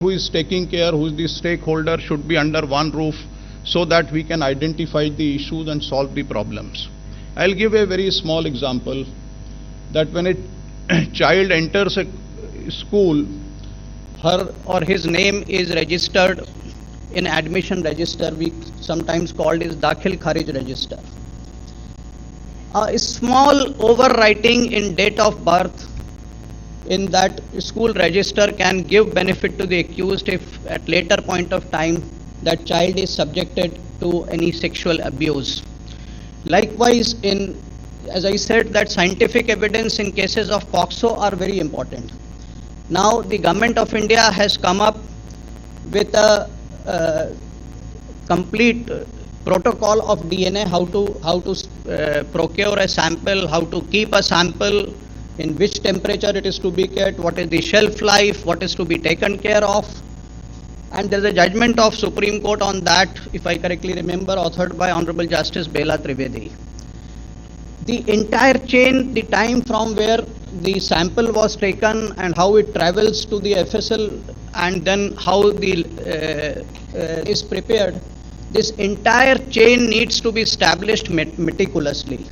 who is taking care, who is the stakeholder, should be under one roof so that we can identify the issues and solve the problems. I'll give a very small example that when a child enters a school, her or his name is registered in admission register, we sometimes called as Dakhil Kharij register. A small overwriting in date of birth in that school register can give benefit to the accused if at later point of time that child is subjected to any sexual abuse. Likewise, as I said, that scientific evidence in cases of POCSO are very important. Now the government of India has come up with a complete protocol of DNA, how to procure a sample, how to keep a sample, in which temperature it is to be kept, what is the shelf life, what is to be taken care of. And there is a judgment of Supreme Court on that, if I correctly remember, authored by Honorable Justice Bela Trivedi. The entire chain, the time from where the sample was taken and how it travels to the FSL and then how the is prepared, this entire chain needs to be established meticulously.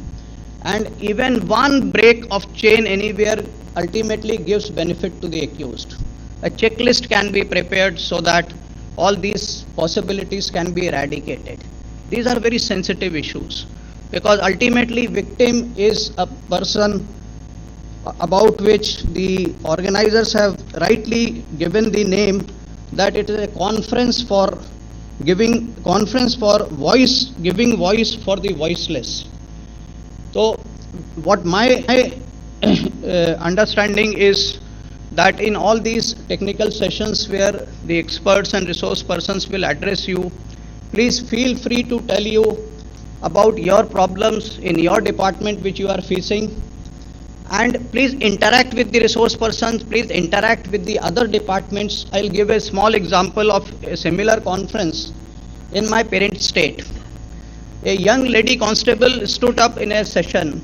And even one break of chain anywhere ultimately gives benefit to the accused. A checklist can be prepared so that all these possibilities can be eradicated. These are very sensitive issues because ultimately victim is a person about which the organizers have rightly given the name that it is a conference for giving voice for the voiceless. So what my understanding is that in all these technical sessions where the experts and resource persons will address you, please feel free to tell you about your problems in your department which you are facing, and please interact with the resource persons, please interact with the other departments. I'll give a small example of a similar conference in my parent state. A young lady constable stood up in a session.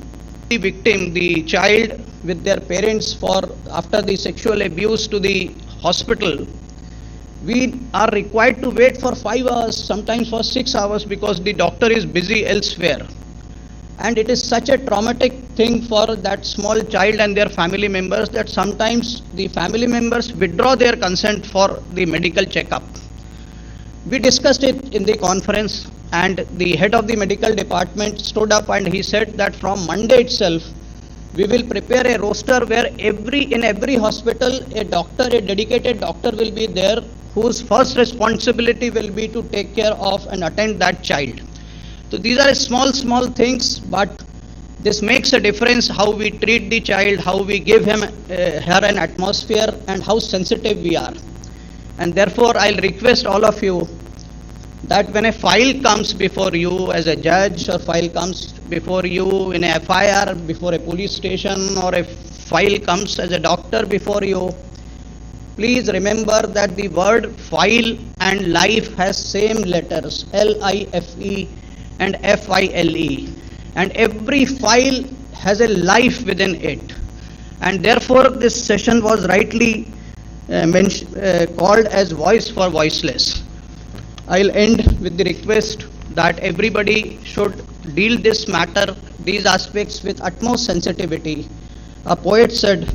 The victim, the child with their parents after the sexual abuse to the hospital, we are required to wait for 5 hours, sometimes for 6 hours because the doctor is busy elsewhere. And it is such a traumatic thing for that small child and their family members that sometimes the family members withdraw their consent for the medical checkup. We discussed it in the conference, and the head of the medical department stood up and he said that from Monday itself we will prepare a roster where in every hospital a dedicated doctor will be there whose first responsibility will be to take care of and attend that child. So these are small things, but this makes a difference how we treat the child, how we give her an atmosphere, and how sensitive we are. And therefore I'll request all of you that when a file comes before you as a judge, or file comes before you in a FIR before a police station, or a file comes as a doctor before you, please remember that the word file and life has same letters, LIFE and FILE, and every file has a life within it. And therefore this session was rightly called as Voice for Voiceless. I'll end with the request that everybody should deal this matter, these aspects with utmost sensitivity. A poet said,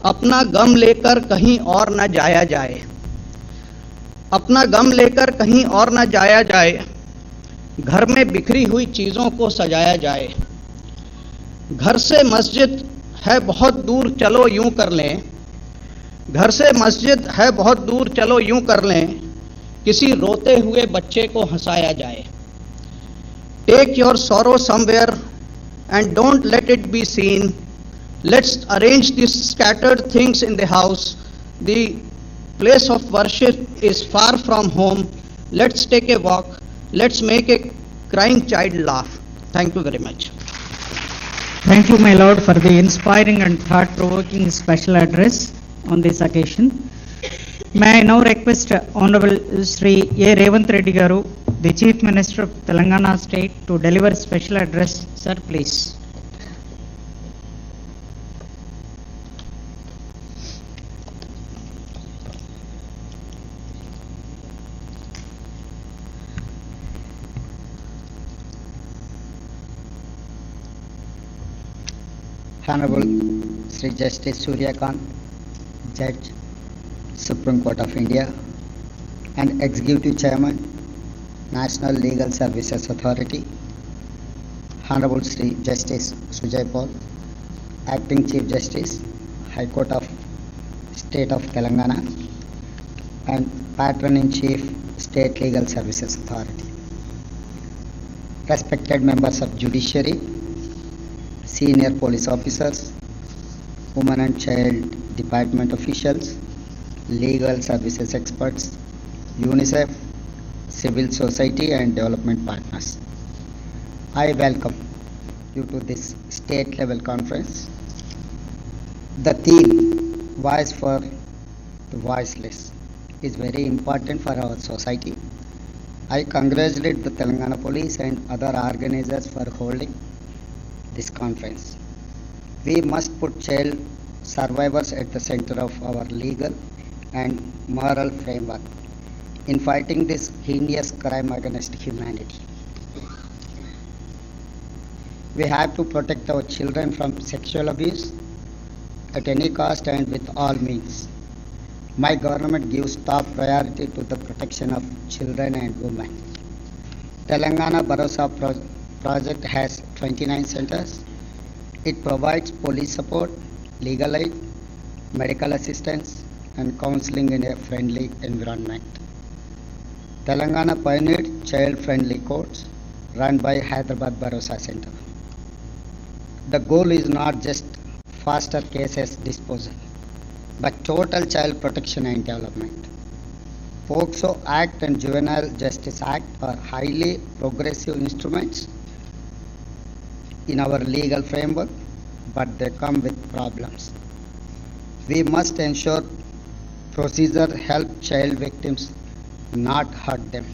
अपना गम लेकर कहीं और न जाया जाए, अपना गम लेकर कहीं और न जाया जाए, घर में बिखरी हुई चीज़ों को सजाया जाए, घर से मस्जिद है बहुत दूर चलो यूं कर लें, घर से मस्जिद है बहुत दूर चलो यूं कर लें, किसी रोते हुए बच्चे को हंसाया जाए. Take your sorrow somewhere and don't let it be seen. Let's arrange these scattered things in the house. The place of worship is far from home. Let's take a walk. Let's make a crying child laugh. Thank you very much. Thank you, my Lord, for the inspiring and thought-provoking special address on this occasion. May I now request Honorable Sri.A.Revanth Reddy Garu, the Chief Minister of Telangana State, to deliver special address. Sir, please. Hon'ble Sri Justice Surya.Revanth, Judge, Supreme Court of India, and Executive Chairman, National Legal Services Authority, Hon'ble Sri Justice Sujay Paul, Acting Chief Justice, High Court of State of Telangana, and Patron-in-Chief, State Legal Services Authority. Respected members of Judiciary, senior police officers, women and child department officials, legal services experts, UNICEF, civil society and development partners. I welcome you to this state level conference. The theme, Voice for the Voiceless, is very important for our society. I congratulate the Telangana Police and other organizers for holding this conference. We must put child survivors at the center of our legal and moral framework in fighting this heinous crime against humanity. We have to protect our children from sexual abuse at any cost and with all means. My government gives top priority to the protection of children and women. Telangana Bharosa project has 29 centers. It provides police support, legal aid, medical assistance, and counseling in a friendly environment. Telangana pioneered child-friendly courts run by Hyderabad Bharosa Center. The goal is not just faster cases disposal, but total child protection and development. POCSO Act and Juvenile Justice Act are highly progressive instruments in our legal framework, but they come with problems. We must ensure procedure help child victims, not hurt them.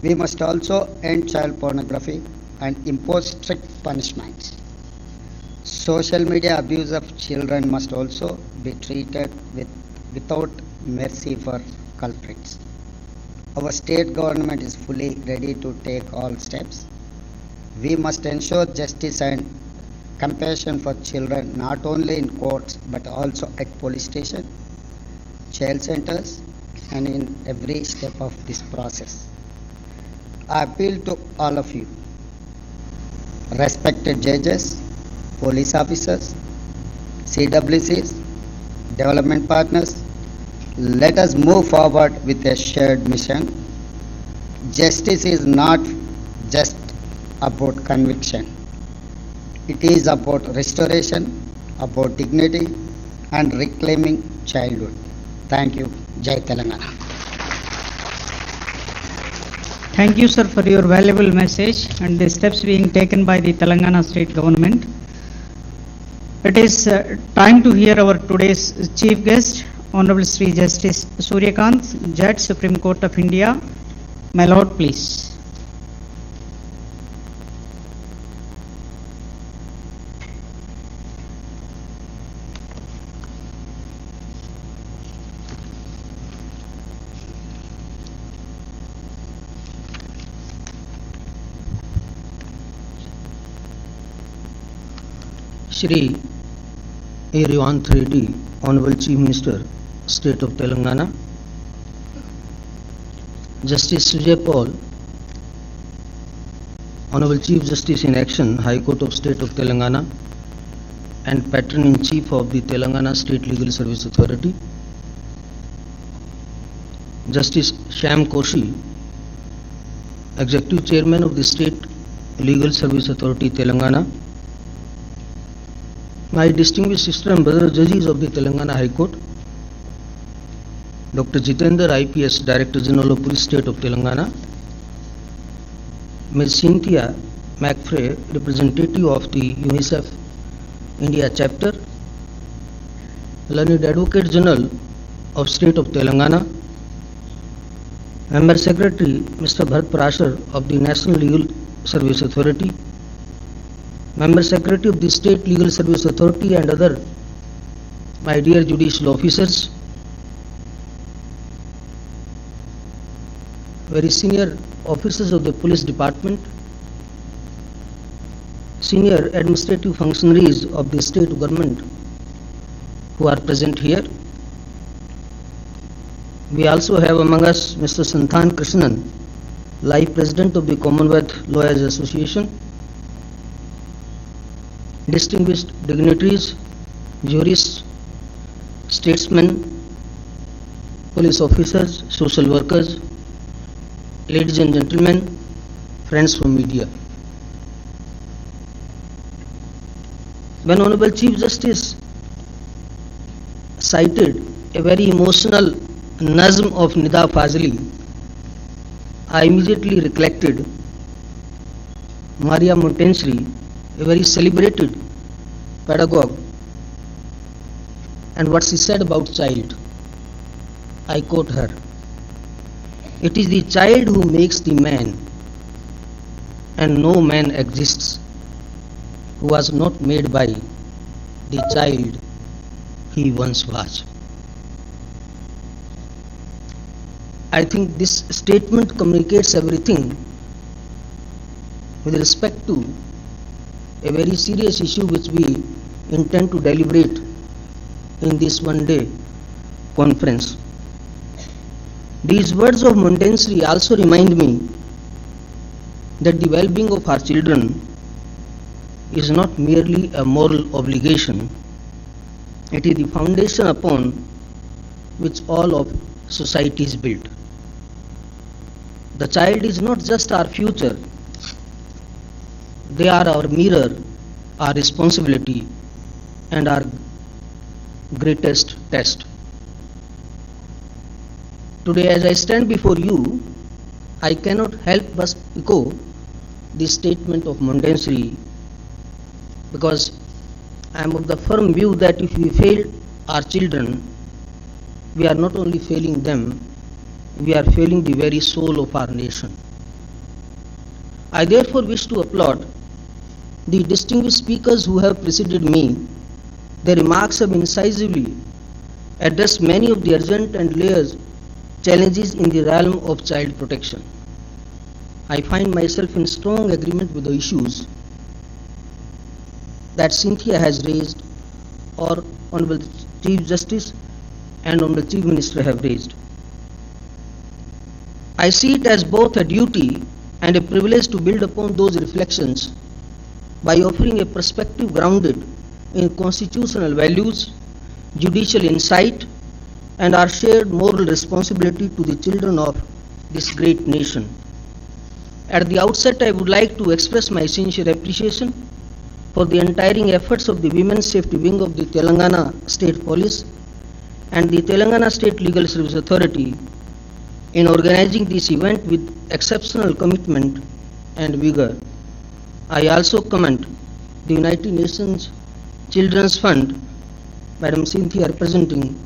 We must also end child pornography and impose strict punishments. Social media abuse of children must also be treated without mercy for culprits. Our state government is fully ready to take all steps. We must ensure justice and compassion for children not only in courts but also at police station, child centers, and in every step of this process. I appeal to all of you, respected judges, police officers, CWCs, development partners, let us move forward with a shared mission. Justice is not just about conviction. It is about restoration, about dignity, and reclaiming childhood. Thank you. Jai Telangana. Thank you, sir, for your valuable message and the steps being taken by the Telangana state government. It is time to hear our today's chief guest, Honorable Sri Justice Surya.Revanth, Judge, Supreme Court of India. My Lord, please. Sri.A.Revanth Reddy, Honorable Chief Minister, State of Telangana, Justice Sujay Paul, Honorable Chief Justice in Action, High Court of State of Telangana, and Patron-in-Chief of the Telangana State Legal Service Authority, Justice Shyam Koshi, Executive Chairman of the State Legal Service Authority, Telangana, my distinguished sister and brother judges of the Telangana High Court, Dr. Jitendra IPS, Director General of Police State of Telangana, Ms. Cynthia McFrey, representative of the UNICEF India Chapter, Learned Advocate General of State of Telangana, Member Secretary Mr. Bharat Parashar of the National Legal Service Authority, Member Secretary of the State Legal Service Authority, and other my dear judicial officers, very senior officers of the police department, senior administrative functionaries of the state government who are present here. We also have among us Mr. Santhan Krishnan, Life President of the Commonwealth Lawyers Association, distinguished dignitaries, jurists, statesmen, police officers, social workers, ladies and gentlemen, friends from media. When Honorable Chief Justice cited a very emotional nazm of Nida Fazli, I immediately recollected Maria Montessori, a very celebrated pedagogue, and what she said about child. I quote her, "It is the child who makes the man, and no man exists who was not made by the child he once was." I think this statement communicates everything with respect to a very serious issue which we intend to deliberate in this one-day conference. These words of Montessori also remind me that the well-being of our children is not merely a moral obligation, it is the foundation upon which all of society is built. The child is not just our future, they are our mirror, our responsibility, and our greatest test. Today, as I stand before you, I cannot help but echo the statement of Montessori, because I am of the firm view that if we fail our children, we are not only failing them, we are failing the very soul of our nation. I therefore wish to applaud the distinguished speakers who have preceded me. Their remarks have incisively addressed many of the urgent and layered challenges in the realm of child protection. I find myself in strong agreement with the issues that Cynthia has raised, or Honorable Chief Justice and Honorable Chief Minister have raised. I see it as both a duty and a privilege to build upon those reflections by offering a perspective grounded in constitutional values, judicial insight, and our shared moral responsibility to the children of this great nation. At the outset, I would like to express my sincere appreciation for the untiring efforts of the Women's Safety Wing of the Telangana State Police and the Telangana State Legal Service Authority in organizing this event with exceptional commitment and vigor. I also commend the United Nations Children's Fund, Madam Cynthia representing,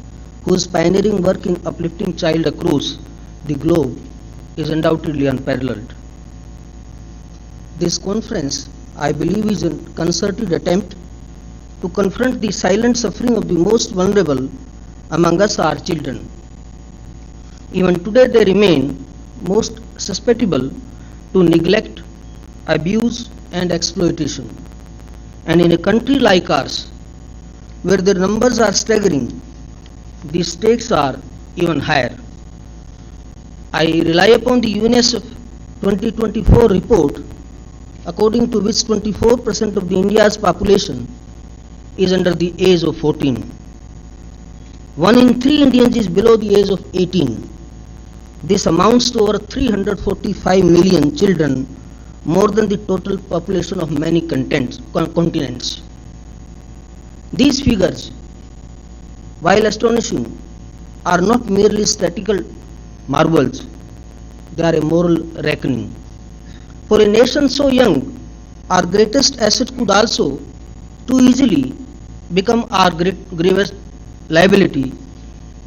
whose pioneering work in uplifting child across the globe is undoubtedly unparalleled. This conference, I believe, is a concerted attempt to confront the silent suffering of the most vulnerable among us, our children. Even today they remain most susceptible to neglect, abuse and exploitation. And in a country like ours, where their numbers are staggering, the stakes are even higher. I rely upon the UNICEF 2024 report, according to which 24% of the India's population is under the age of 14. 1 in 3 Indians is below the age of 18. This amounts to over 345 million children, more than the total population of many continents. These figures, while astonishing, are not merely statistical marvels, they are a moral reckoning. For a nation so young, our greatest asset could also too easily become our gravest liability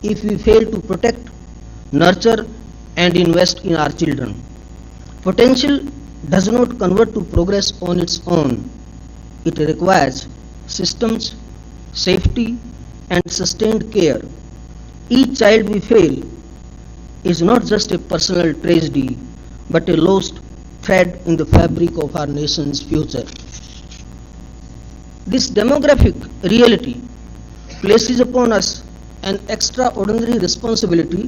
if we fail to protect, nurture and invest in our children. Potential does not convert to progress on its own. It requires systems, safety and sustained care. Each child we fail is not just a personal tragedy, but a lost thread in the fabric of our nation's future. This demographic reality places upon us an extraordinary responsibility,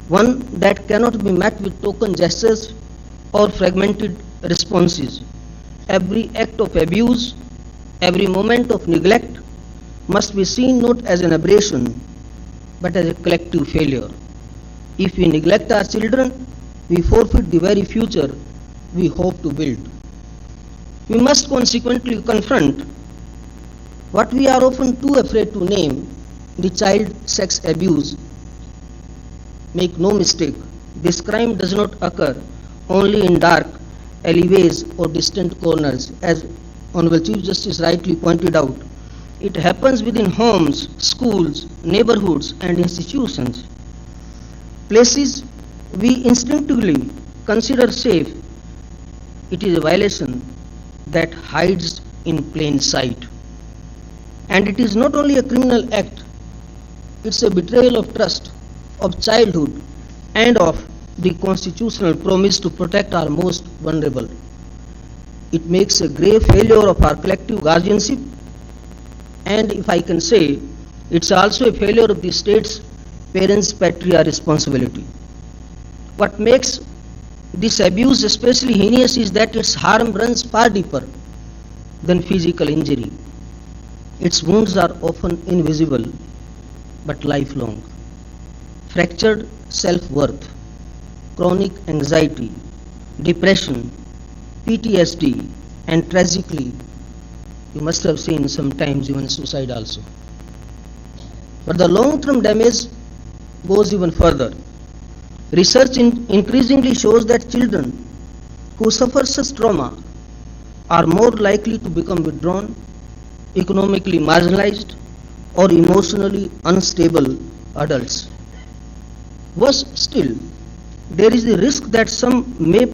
one that cannot be met with token gestures or fragmented responses. Every act of abuse, every moment of neglect must be seen not as an aberration but as a collective failure. If we neglect our children, we forfeit the very future we hope to build. We must consequently confront what we are often too afraid to name, the child sex abuse. Make no mistake, this crime does not occur only in dark alleyways or distant corners, as Honorable Chief Justice rightly pointed out. It happens within homes, schools, neighborhoods and institutions. Places we instinctively consider safe. It is a violation that hides in plain sight. And it is not only a criminal act, it's a betrayal of trust, of childhood, and of the constitutional promise to protect our most vulnerable. It makes a grave failure of our collective guardianship, and if I can say, it's also a failure of the state's parents' patria responsibility. What makes this abuse especially heinous is that its harm runs far deeper than physical injury. Its wounds are often invisible but lifelong. Fractured self-worth, chronic anxiety, depression, PTSD, and tragically, you must have seen sometimes even suicide also. But the long-term damage goes even further. Research increasingly shows that children who suffer such trauma are more likely to become withdrawn, economically marginalized, or emotionally unstable adults. Worse still, there is the risk that some may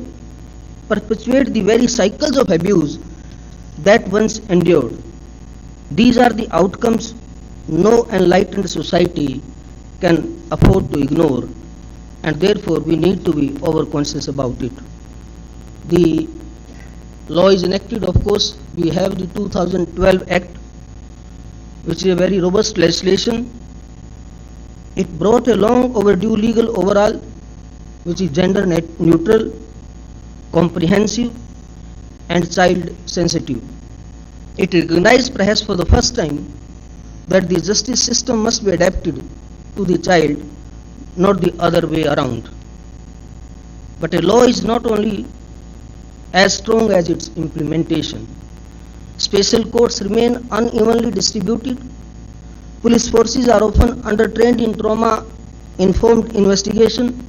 perpetuate the very cycles of abuse that once endured. These are the outcomes no enlightened society can afford to ignore, and therefore we need to be over-conscious about it. The law is enacted, of course. We have the 2012 Act, which is a very robust legislation. It brought a long overdue legal overhaul, which is gender neutral, comprehensive, and child sensitive. It recognized perhaps for the first time that the justice system must be adapted to the child, not the other way around. But a law is not only as strong as its implementation. Special courts remain unevenly distributed. Police forces are often undertrained in trauma-informed investigation.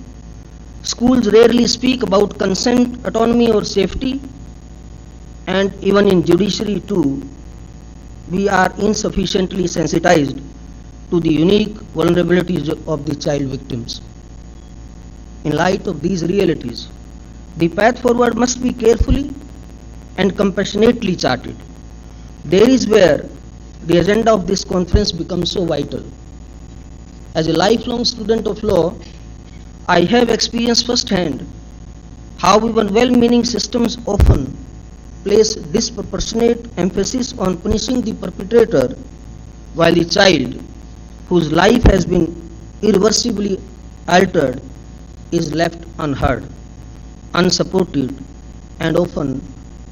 Schools rarely speak about consent, autonomy, or safety. And even in judiciary too, we are insufficiently sensitized to the unique vulnerabilities of the child victims. In light of these realities, the path forward must be carefully and compassionately charted. There is where the agenda of this conference becomes so vital. As a lifelong student of law, I have experienced firsthand how even well-meaning systems often place disproportionate emphasis on punishing the perpetrator, while the child, whose life has been irreversibly altered, is left unheard, unsupported, and often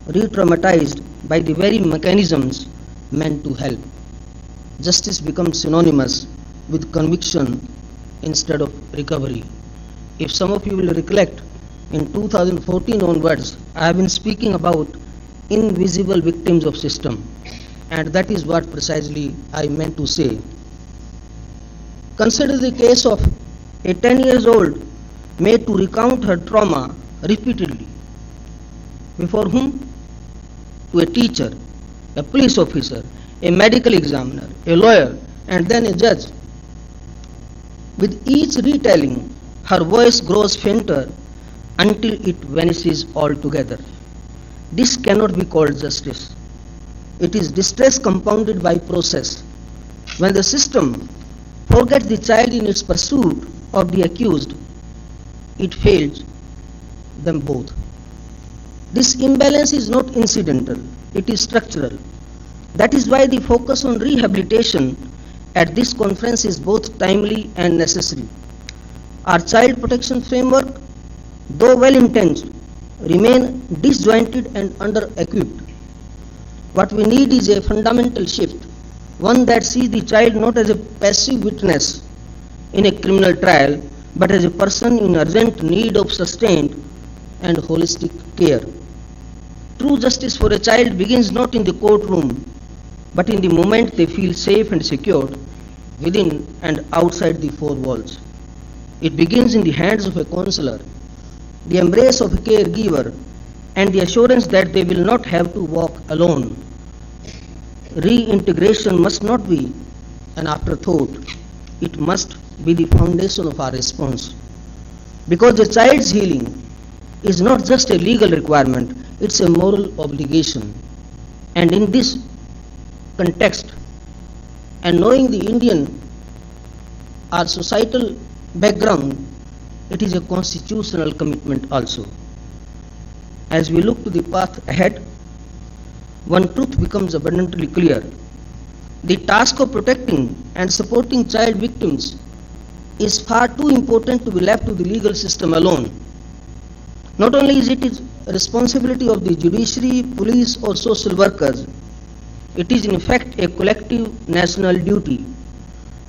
re-traumatized by the very mechanisms meant to help. Justice becomes synonymous with conviction instead of recovery. If some of you will recollect, in 2014 onwards, I have been speaking about invisible victims of system, and that is what precisely I meant to say. Consider the case of a 10-year-old made to recount her trauma repeatedly. Before whom? To a teacher, a police officer, a medical examiner, a lawyer, and then a judge. With each retelling, her voice grows fainter until it vanishes altogether. This cannot be called justice. It is distress compounded by process. When the system forgets the child in its pursuit of the accused, it fails them both. This imbalance is not incidental, it is structural. That is why the focus on rehabilitation at this conference is both timely and necessary. Our child protection framework, though well-intentioned, remain disjointed and under-equipped. What we need is a fundamental shift, one that sees the child not as a passive witness in a criminal trial, but as a person in urgent need of sustained and holistic care. True justice for a child begins not in the courtroom, but in the moment they feel safe and secure within and outside the four walls. It begins in the hands of a counselor, the embrace of a caregiver, and the assurance that they will not have to walk alone. Reintegration must not be an afterthought. It must be the foundation of our response. Because a child's healing is not just a legal requirement, it's a moral obligation. And in this context, and knowing the Indian, our societal background, it is a constitutional commitment also. As we look to the path ahead, one truth becomes abundantly clear. The task of protecting and supporting child victims is far too important to be left to the legal system alone. Not only is it a responsibility of the judiciary, police or social workers, it is in fact a collective national duty.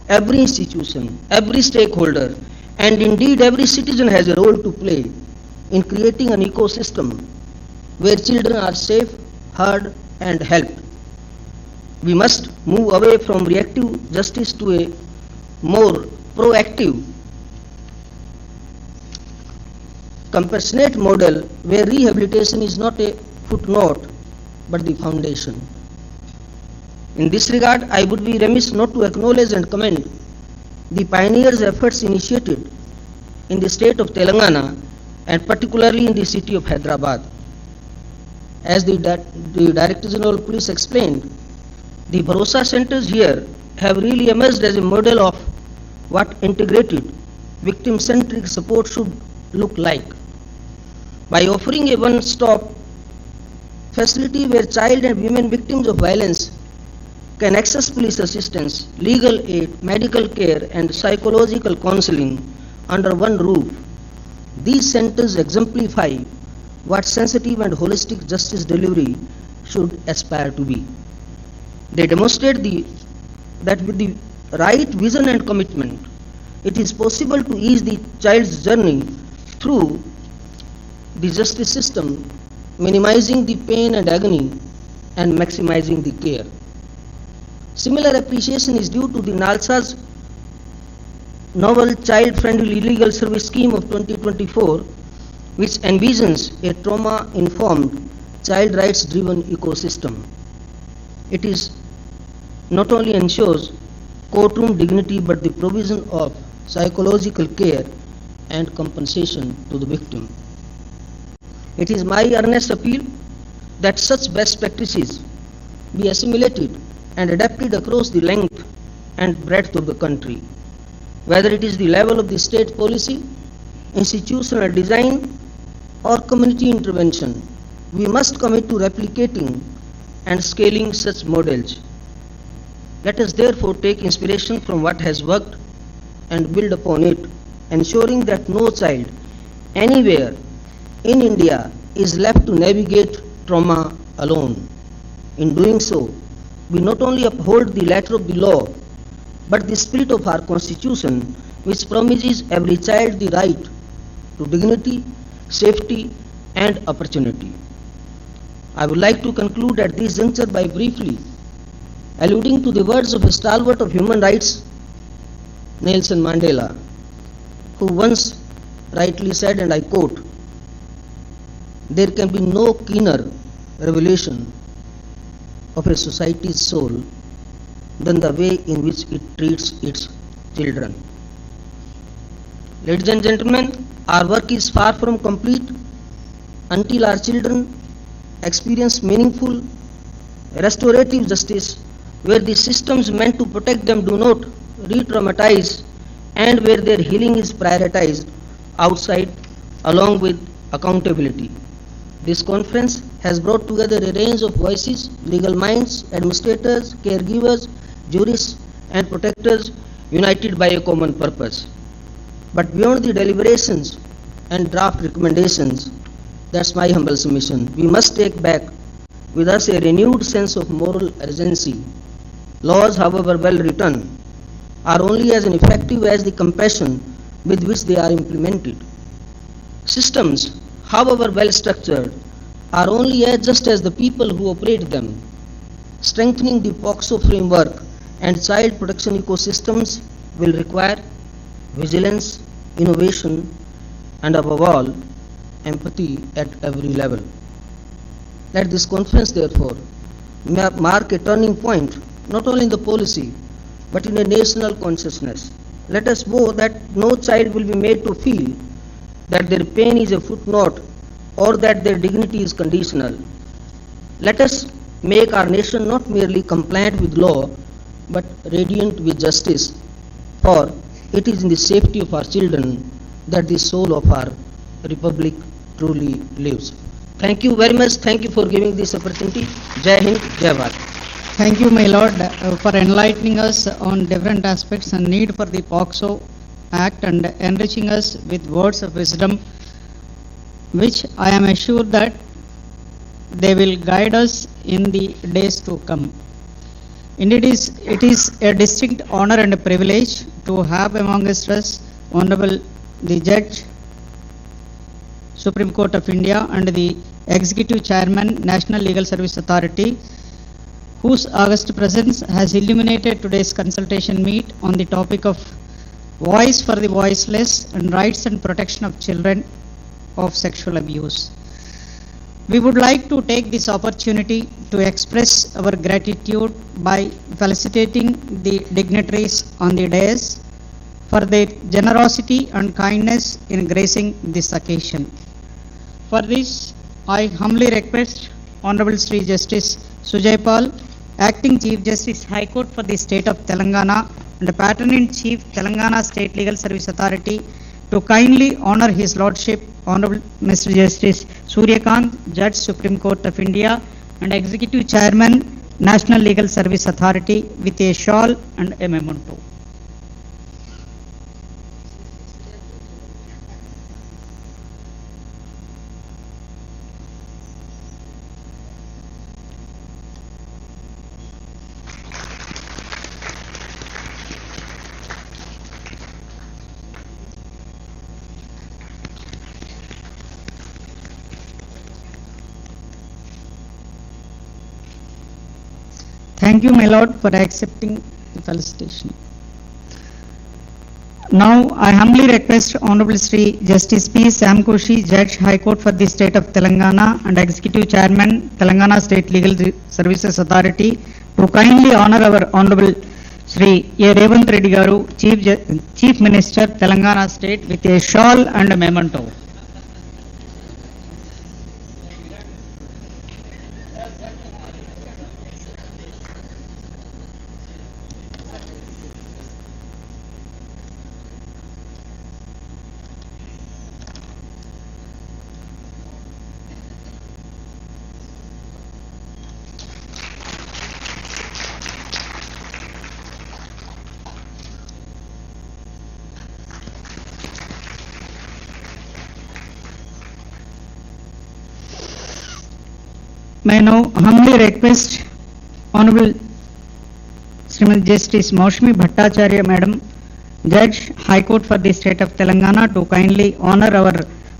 Every institution, every stakeholder, and indeed every citizen has a role to play in creating an ecosystem where children are safe, heard and helped. We must move away from reactive justice to a more proactive, compassionate model where rehabilitation is not a footnote but the foundation. In this regard, I would be remiss not to acknowledge and commend the pioneers' efforts initiated in the state of Telangana and particularly in the city of Hyderabad. As the Director General of Police explained, the Bharosa centers here have really emerged as a model of what integrated, victim-centric support should look like. By offering a one-stop facility where child and women victims of violence can access police assistance, legal aid, medical care and psychological counseling under one roof, these centers exemplify what sensitive and holistic justice delivery should aspire to be. They demonstrate that with the right vision and commitment, it is possible to ease the child's journey through the justice system, minimizing the pain and agony and maximizing the care. Similar appreciation is due to the NALSA's novel child-friendly legal service scheme of 2024, which envisions a trauma-informed, child rights-driven ecosystem. It is not only ensures courtroom dignity but the provision of psychological care and compensation to the victim. It is my earnest appeal that such best practices be assimilated and adapted across the length and breadth of the country. Whether it is the level of the state policy, institutional design or community intervention, we must commit to replicating and scaling such models. Let us therefore take inspiration from what has worked and build upon it, ensuring that no child anywhere in India is left to navigate trauma alone. In doing so, we not only uphold the letter of the law, but the spirit of our Constitution, which promises every child the right to dignity, safety, and opportunity. I would like to conclude at this juncture by briefly alluding to the words of a stalwart of human rights, Nelson Mandela, who once rightly said, and I quote, "There can be no keener revelation of a society's soul than the way in which it treats its children." Ladies and gentlemen, our work is far from complete until our children experience meaningful restorative justice where the systems meant to protect them do not re-traumatize and where their healing is prioritized outside along with accountability. This conference has brought together a range of voices, legal minds, administrators, caregivers, jurists, and protectors united by a common purpose. But beyond the deliberations and draft recommendations, that's my humble submission, we must take back with us a renewed sense of moral urgency. Laws, however well written, are only as effective as the compassion with which they are implemented. Systems, however well structured, are only as just as the people who operate them. Strengthening the POCSO framework and child protection ecosystems will require vigilance, innovation, and above all, empathy at every level. Let this conference, therefore, mark a turning point not only in the policy but in a national consciousness. Let us vow that no child will be made to feel that their pain is a footnote or that their dignity is conditional. Let us make our nation not merely compliant with law but radiant with justice, for it is in the safety of our children that the soul of our republic truly lives. Thank you very much. Thank you for giving this opportunity. Jai Hind, Jai Bharat. Thank you, my Lord, for enlightening us on different aspects and need for the POCSO Act and enriching us with words of wisdom, which I am assured that they will guide us in the days to come. Indeed, it is a distinct honor and a privilege to have amongst us Honorable the Judge, Supreme Court of India, and the Executive Chairman, National Legal Service Authority, whose august presence has illuminated today's consultation meet on the topic of voice for the voiceless and rights and protection of children of sexual abuse. We would like to take this opportunity to express our gratitude by felicitating the dignitaries on the dais for their generosity and kindness in gracing this occasion. For this, I humbly request Honorable Sri Justice Sujay Pal, Acting Chief Justice High Court for the State of Telangana and Patron-in-Chief Telangana State Legal Service Authority, to kindly honor His Lordship Honorable Mr. Justice Sri.A.Revanth, Judge, Supreme Court of India and Executive Chairman, National Legal Service Authority, with a shawl and a memento. Thank you, my Lord, for accepting the felicitation. Now, I humbly request Honorable Sri Justice P. Sam Koshi, Judge, High Court for the State of Telangana and Executive Chairman, Telangana State Legal Services Authority, to kindly honor our Honorable Sri.A.Revanth Reddy Garu, Chief Minister, Telangana State, with a shawl and a memento. May I now humbly request Honorable Srimati Justice Maushmi Bhattacharya Madam, Judge, High Court for the State of Telangana, to kindly honor our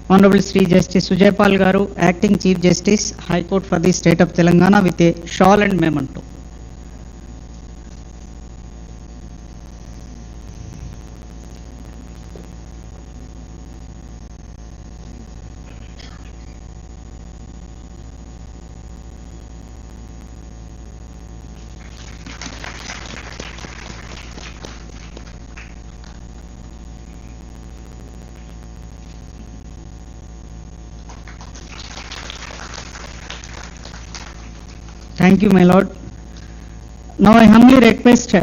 Honorable Sri Justice Sujay Pal Garu, Acting Chief Justice, High Court for the State of Telangana, with a shawl and memento. Thank you, my Lord. Now I humbly request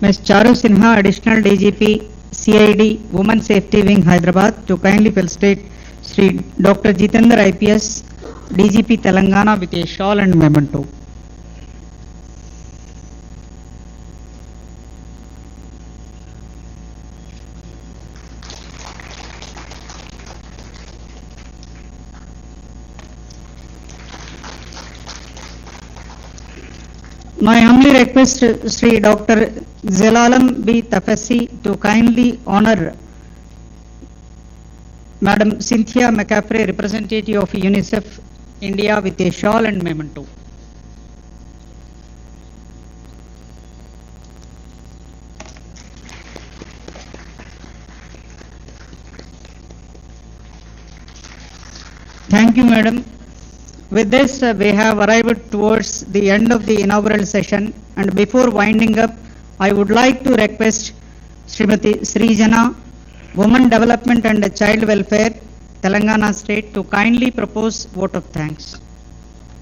Ms. Charu Sinha, Additional DGP, CID, Women Safety Wing, Hyderabad, to kindly felicitate Sri Dr. Jitendra IPS, DGP Telangana with a shawl and memento. Now I humbly request Sri Dr. Zelalam B. Tafasi to kindly honor Madam Cynthia McCaffrey, representative of UNICEF India, with a shawl and memento. Thank you, Madam. With this, we have arrived towards the end of the inaugural session, and before winding up, I would like to request Srimati Srijana, Women Development and Child Welfare, Telangana State, to kindly propose vote of thanks.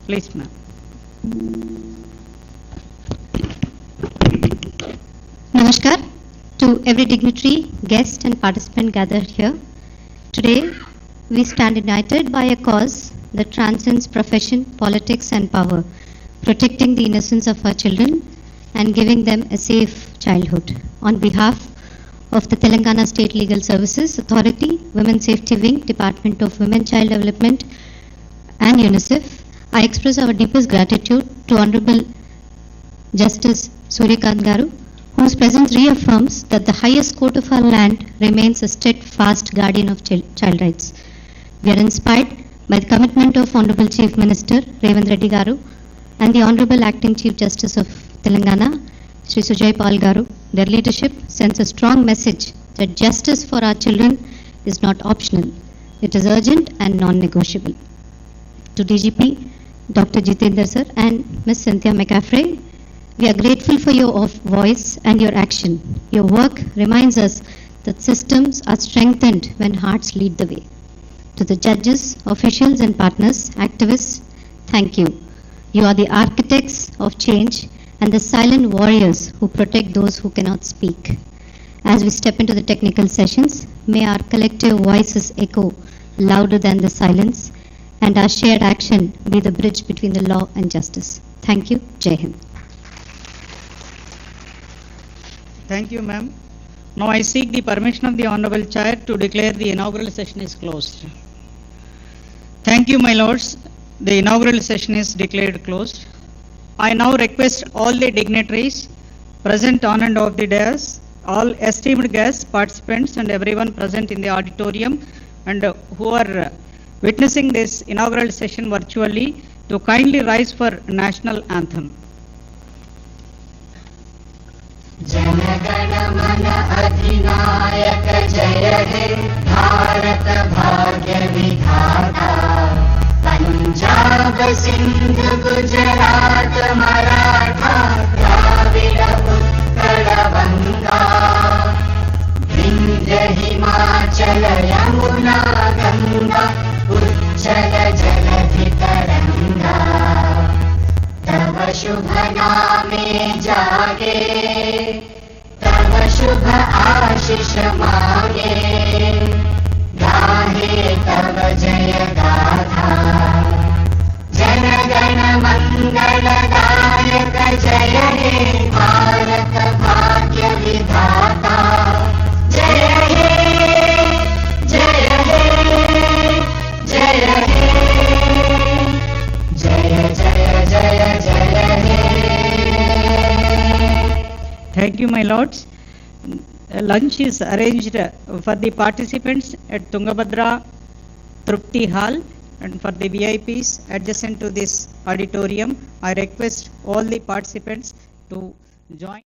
Please, ma'am. Namaskar to every dignitary, guest and participant gathered here. Today, we stand united by a cause that transcends profession, politics and power, protecting the innocence of our children and giving them a safe childhood. On behalf of the Telangana State Legal Services Authority, Women Safety Wing, Department of Women Child Development and UNICEF, I express our deepest gratitude to Honorable Justice Surya.Revanth Garu, whose presence reaffirms that the highest court of our land remains a steadfast guardian of child rights. We are inspired by the commitment of Honorable Chief Minister Revanth Reddy Garu and the Honorable Acting Chief Justice of Telangana, Sri Sujay Pal Garu. Their leadership sends a strong message that justice for our children is not optional. It is urgent and non-negotiable. To DGP, Dr. Jitendra Sir and Ms. Cynthia McCaffrey, we are grateful for your voice and your action. Your work reminds us that systems are strengthened when hearts lead the way. To the judges, officials and partners, activists, thank you. You are the architects of change and the silent warriors who protect those who cannot speak. As we step into the technical sessions, may our collective voices echo louder than the silence and our shared action be the bridge between the law and justice. Thank you. Jai Hind. Thank you, ma'am. Now I seek the permission of the Honorable Chair to declare the inaugural session is closed. Thank you, my lords. The inaugural session is declared closed. I now request all the dignitaries present on and off the dais, all esteemed guests, participants and everyone present in the auditorium and who are witnessing this inaugural session virtually to kindly rise for national anthem. जनगण मन अधिनायक जय हे भारत भाग्य विधाता पंजाब सिंध गुजरात मराठा द्राविड़ उत्कल बंगा विंध्य हिमाचल यमुना गंगा उज्जल जलधि तरंगा तव शुभ नामे जागे तव शुभ आशीष मांगे गाहे तव जय गाथा जन गण मंगल दायक जय हे भारत भाग्य विधाता जय हे जय हे जय हे जय जय जय जय हे. Thank you, my lords. Lunch is arranged for the participants at Tungabhadra Trupti Hall and for the VIPs adjacent to this auditorium. I request all the participants to join.